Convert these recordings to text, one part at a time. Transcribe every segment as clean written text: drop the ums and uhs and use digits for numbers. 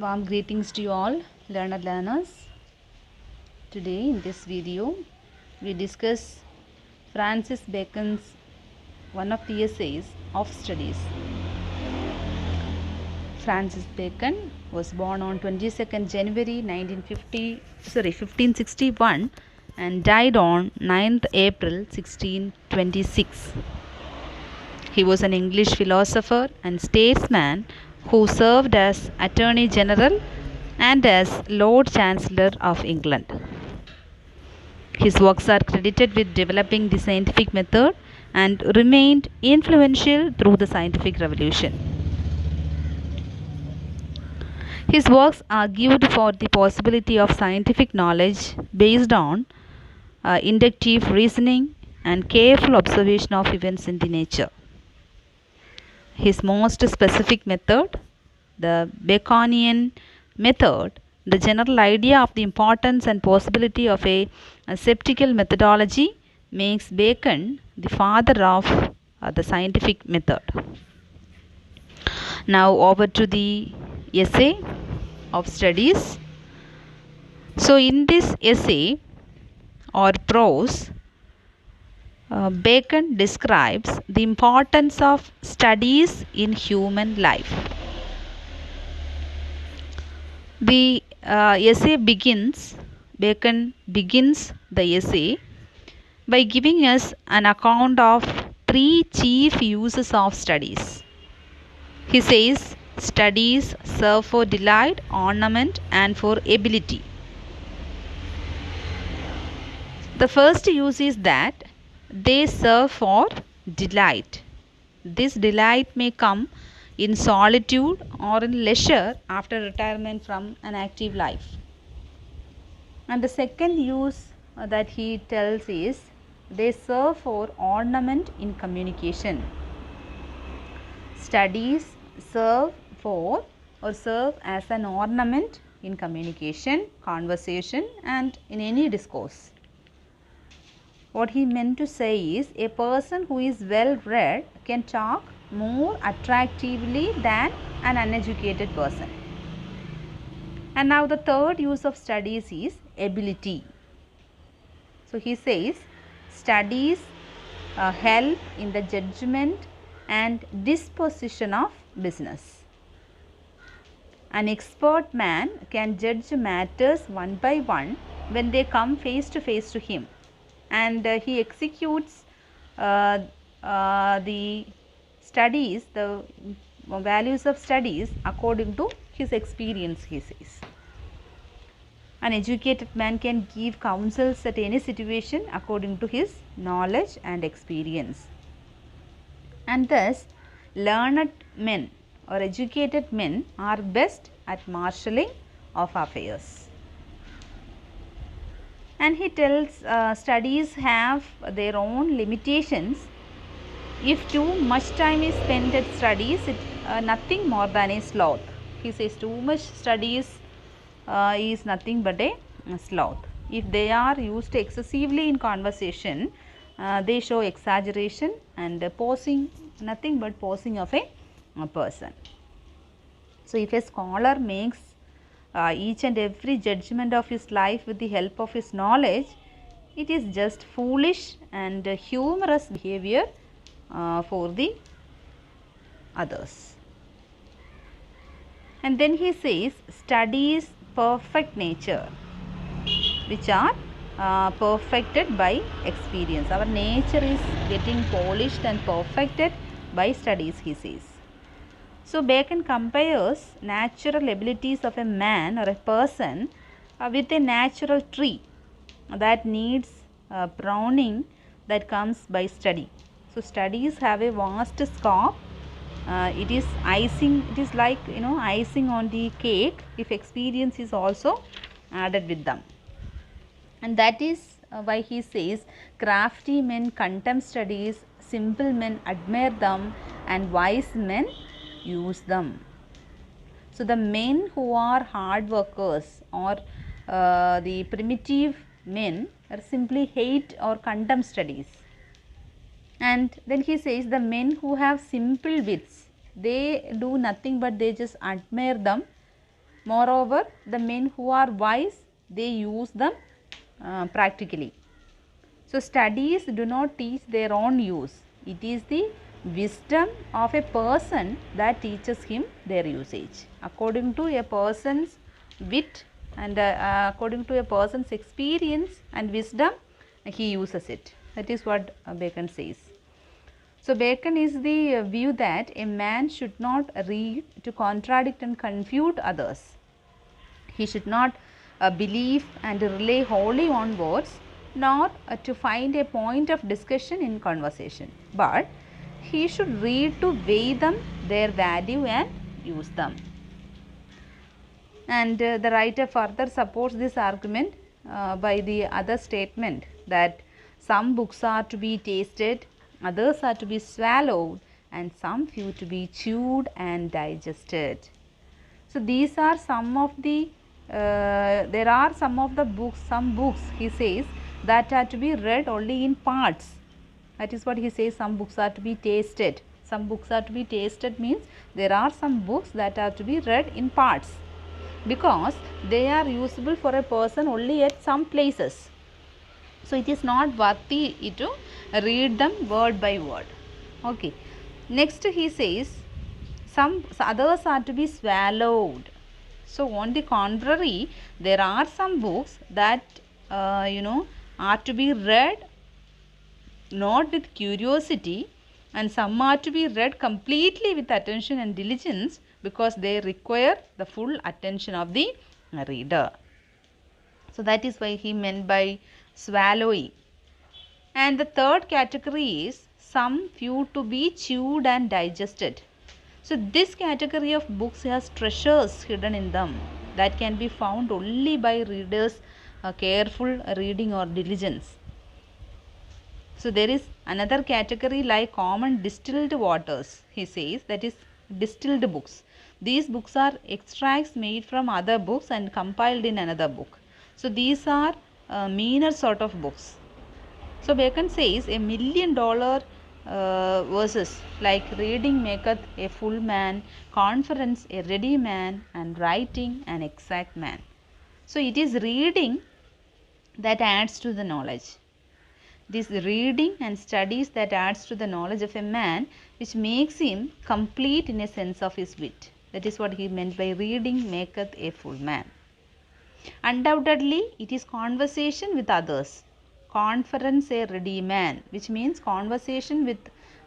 Warm greetings to you all, learners. Today in this video, we discuss Francis Bacon's one of the essays of studies. Francis Bacon was born on 22nd January 1561 and died on 9th April 1626. He was an English philosopher and statesman who served as Attorney General and as Lord Chancellor of England. His works are credited with developing the scientific method and remained influential through the scientific revolution. His works argued for the possibility of scientific knowledge based on inductive reasoning and careful observation of events in the nature. His most specific method, the Baconian method, the general idea of the importance and possibility of a skeptical methodology, makes Bacon the father of the scientific method. Now over to the essay of studies. So in this essay or prose, Bacon describes the importance of studies in human life. The Bacon begins the essay by giving us an account of three chief uses of studies. He says, studies serve for delight, ornament, and for ability. The first use is that they serve for delight. This delight may come in solitude or in leisure after retirement from an active life. And the second use that he tells is they serve for ornament in communication. Studies serve as an ornament in communication, conversation, and in any discourse. What he meant to say is a person who is well read can talk more attractively than an uneducated person. And now the third use of studies is ability. So he says studies help in the judgment and disposition of business. An expert man can judge matters one by one when they come face to face to him. And he executes the studies, the values of studies according to his experience, he says. An educated man can give counsels at any situation according to his knowledge and experience. And thus, learned men or educated men are best at marshalling of affairs. And he tells studies have their own limitations. If too much time is spent at studies, it nothing more than a sloth. He says too much studies is nothing but a sloth. If they are used excessively in conversation, they show exaggeration and posing, nothing but posing of a person. So if a scholar makes each and every judgment of his life with the help of his knowledge, it is just foolish and humorous behavior for the others. And then he says studies perfect nature, which are perfected by experience. Our nature is getting polished and perfected by studies, he says. So Bacon compares natural abilities of a man or a person with a natural tree that needs pruning that comes by study. So studies have a vast scope. It is icing, it is like icing on the cake if experience is also added with them. And that is why he says crafty men contemn studies, simple men admire them, and wise men use them. So the men who are hard workers or the primitive men are simply hate or contemn studies. And then he says the men who have simple wits, they do nothing but they just admire them Moreover, the men who are wise, they use them practically. So, studies do not teach their own use. It is the wisdom of a person that teaches him their usage. According to a person's wit and according to a person's experience and wisdom, he uses it. That is what Bacon says. So, Bacon is the view that a man should not read to contradict and confute others. He should not believe and rely wholly on words, nor to find a point of discussion in conversation, but he should read to weigh them, their value and use them. And the writer further supports this argument by the other statement that some books are to be tasted, others are to be swallowed, and some few to be chewed and digested. So, these are some of the there are some of the books, some books he says that are to be read only in parts. That is what he says, some books are to be tasted. Some books are to be tasted means there are some books that are to be read in parts, because they are usable for a person only at some places. So, it is not worthy to read them word by word. Okay. Next he says some others are to be swallowed. So, on the contrary, there are some books that are to be read not with curiosity, and some are to be read completely with attention and diligence, because they require the full attention of the reader. So, that is why he meant by swallowing. And the third category is some few to be chewed and digested. So, this category of books has treasures hidden in them that can be found only by readers' careful reading or diligence. So, there is another category like common distilled waters, he says, that is distilled books. These books are extracts made from other books and compiled in another book. So, these are meaner sort of books. So, Bacon says $1 million verses like reading maketh a full man, conference a ready man, and writing an exact man. So, it is reading that adds to the knowledge. This reading and studies that adds to the knowledge of a man, which makes him complete in a sense of his wit. That is what he meant by reading maketh a full man. Undoubtedly, it is conversation with others. Conference a ready man, which means conversation with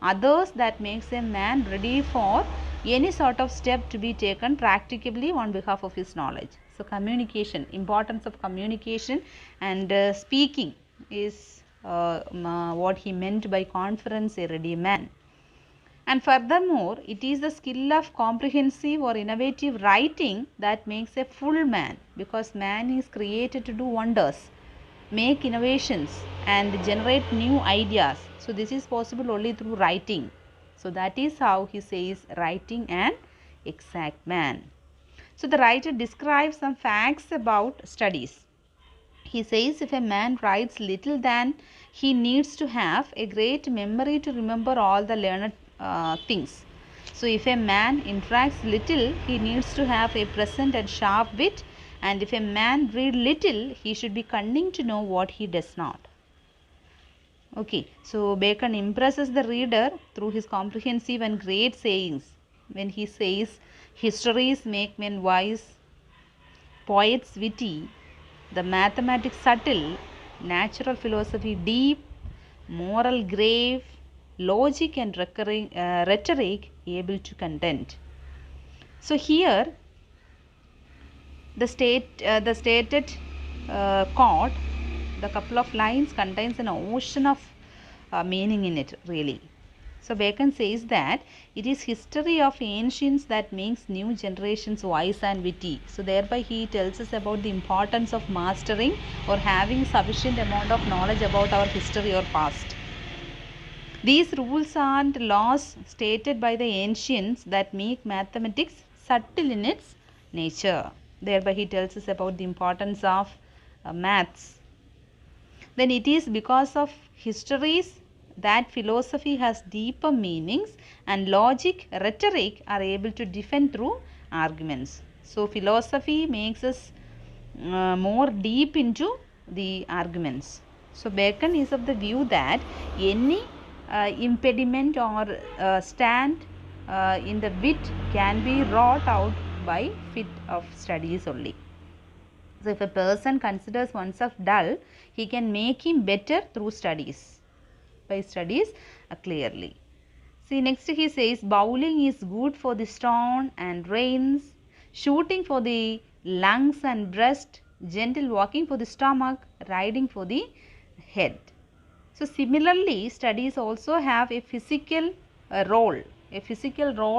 others that makes a man ready for any sort of step to be taken practically on behalf of his knowledge. So, communication, importance of communication and speaking is what he meant by conference a ready man. And furthermore, it is the skill of comprehensive or innovative writing that makes a full man, because man is created to do wonders, make innovations and generate new ideas. So, this is possible only through writing. So, that is how he says writing an exact man. So, the writer describes some facts about studies. He says if a man writes little, then he needs to have a great memory to remember all the learned things. So, if a man interacts little, he needs to have a pleasant and sharp wit, and if a man read little, he should be cunning to know what he does not. Okay, so Bacon impresses the reader through his comprehensive and great sayings when he says histories make men wise, poets witty, the mathematics subtle, natural philosophy deep, moral grave, logic and rhetoric able to content. So, here the stated quote, the couple of lines contains an ocean of meaning in it really. So, Bacon says that it is history of ancients that makes new generations wise and witty. So, thereby he tells us about the importance of mastering or having sufficient amount of knowledge about our history or past. These rules and laws stated by the ancients that make mathematics subtle in its nature. Thereby he tells us about the importance of maths. Then it is because of histories that philosophy has deeper meanings and logic, rhetoric are able to defend through arguments. So philosophy makes us more deep into the arguments. So Bacon is of the view that any impediment or stand in the wit can be wrought out by fit of studies only. So if a person considers oneself dull, he can make him better through studies, by studies clearly. See, next he says bowling is good for the stone and reins, shooting for the lungs and breast, gentle walking for the stomach, riding for the head. So similarly, studies also have a physical role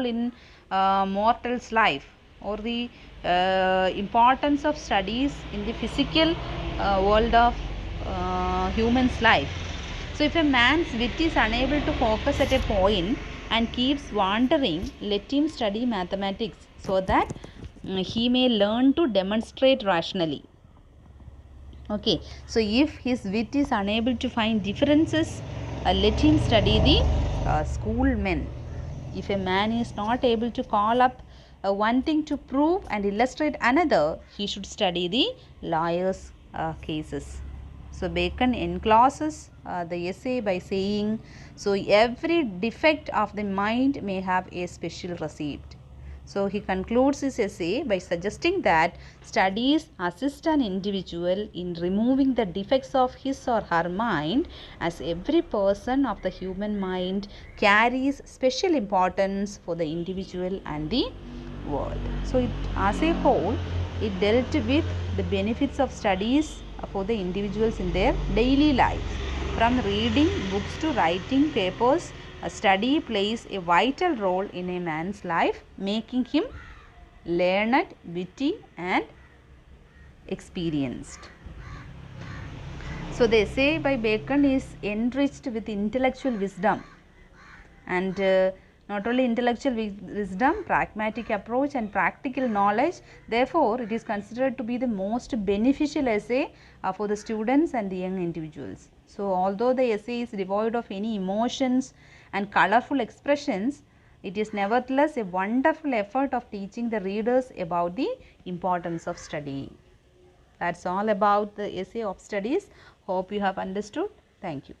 in mortal's life, or the importance of studies in the physical world of human's life. So if a man's wit is unable to focus at a point and keeps wandering, let him study mathematics so that he may learn to demonstrate rationally. Okay, so if his wit is unable to find differences, let him study the schoolmen. If a man is not able to call up one thing to prove and illustrate another, he should study the lawyers' cases. So Bacon encloses the essay by saying, so every defect of the mind may have a special receipt. So he concludes his essay by suggesting that studies assist an individual in removing the defects of his or her mind, as every person of the human mind carries special importance for the individual and the world. So as a whole, it dealt with the benefits of studies for the individuals in their daily lives. From reading books to writing papers, a study plays a vital role in a man's life, making him learned, witty and experienced. So the essay by Bacon is enriched with intellectual wisdom, and not only intellectual wisdom, pragmatic approach and practical knowledge. Therefore, it is considered to be the most beneficial essay for the students and the young individuals. So although the essay is devoid of any emotions and colorful expressions, it is nevertheless a wonderful effort of teaching the readers about the importance of study. That's all about the essay of studies. Hope you have understood. Thank you.